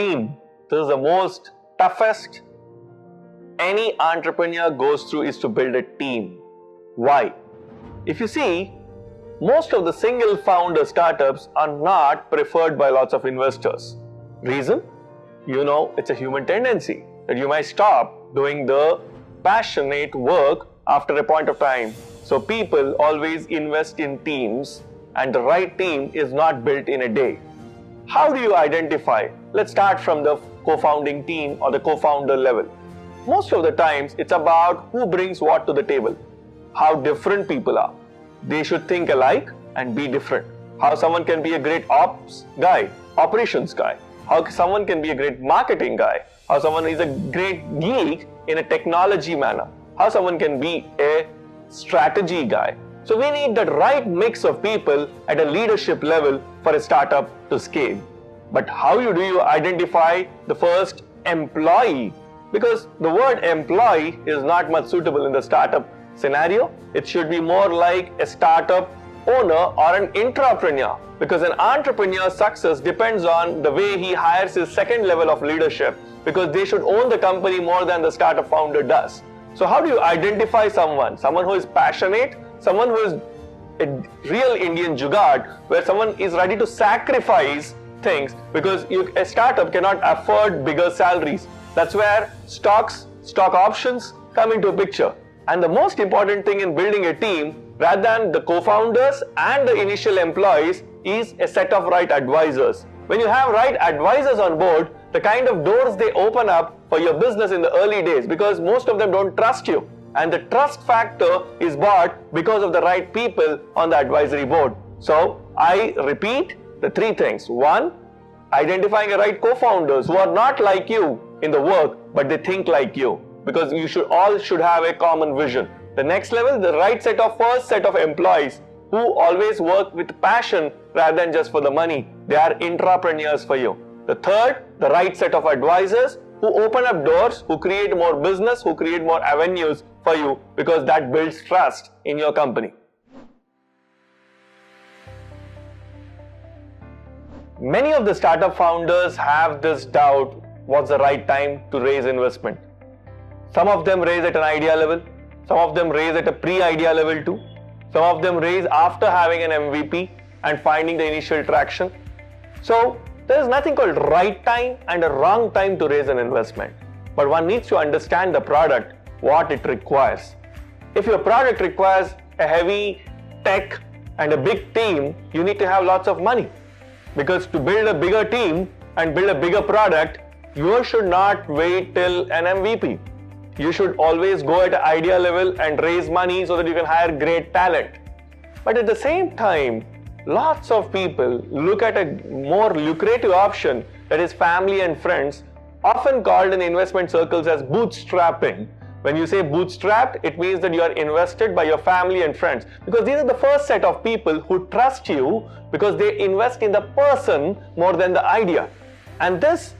team. This is the most toughest any entrepreneur goes through, is to build a team. Why? If you see, most of the single founder startups are not preferred by lots of investors. Reason? It's a human tendency that you might stop doing the passionate work after a point of time. So people always invest in teams, and the right team is not built in a day. How do you identify? Let's start from the co-founding team or the co-founder level. Most of the times it's about who brings what to the table, how different people are. They should think alike and be different. How someone can be a great ops guy, operations guy. How someone can be a great marketing guy. How someone is a great geek in a technology manner. How someone can be a strategy guy. So we need the right mix of people at a leadership level for a startup to scale. But how do you identify the first employee? Because the word employee is not much suitable in the startup scenario. It should be more like a startup owner or an entrepreneur, because an entrepreneur's success depends on the way he hires his second level of leadership, because they should own the company more than the startup founder does. So how do you identify someone? Someone who is passionate, someone who is a real Indian jugaad, where someone is ready to sacrifice things, because a startup cannot afford bigger salaries. That's where stock options come into a picture. And the most important thing in building a team, rather than the co-founders and the initial employees, is a set of right advisors. When you have right advisors on board, the kind of doors they open up for your business in the early days, because most of them don't trust you. And the trust factor is bought because of the right people on the advisory board. So I repeat the three things. One, identifying the right co-founders who are not like you in the work, but they think like you, because you should have a common vision. The next level, the right first set of employees who always work with passion rather than just for the money. They are entrepreneurs for you. The third, the right set of advisors who open up doors, who create more business, who create more avenues for you, because that builds trust in your company. Many of the startup founders have this doubt, what's the right time to raise investment? Some of them raise at an idea level, some of them raise at a pre-idea level too, some of them raise after having an MVP and finding the initial traction. So there is nothing called right time and a wrong time to raise an investment. But one needs to understand the product, what it requires. If your product requires a heavy tech and a big team, you need to have lots of money. Because to build a bigger team and build a bigger product, you should not wait till an MVP. You should always go at an idea level and raise money so that you can hire great talent. But at the same time, lots of people look at a more lucrative option, that is family and friends, often called in investment circles as bootstrapping. When you say bootstrapped, it means that you are invested by your family and friends, because these are the first set of people who trust you because they invest in the person more than the idea. And this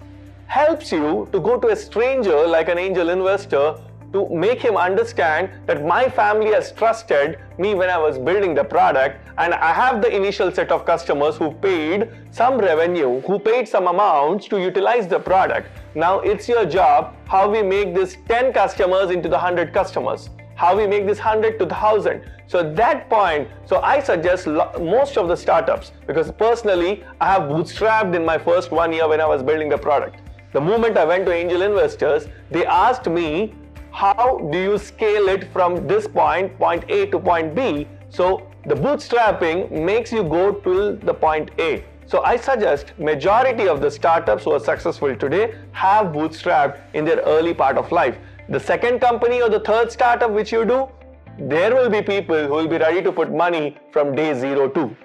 helps you to go to a stranger like an angel investor to make him understand that my family has trusted me when I was building the product, and I have the initial set of customers who paid some revenue, who paid some amounts to utilize the product. Now it's your job how we make this 10 customers into the 100 customers, how we make this 100 to the 1000. So at that point, I suggest most of the startups, because personally I have bootstrapped in my first 1 year when I was building the product. The moment I went to angel investors, they asked me, how do you scale it from this point A to point B? So the bootstrapping makes you go to the point A. So I suggest majority of the startups who are successful today have bootstrapped in their early part of life. The second company or the third startup which you do, there will be people who will be ready to put money from day 0 too.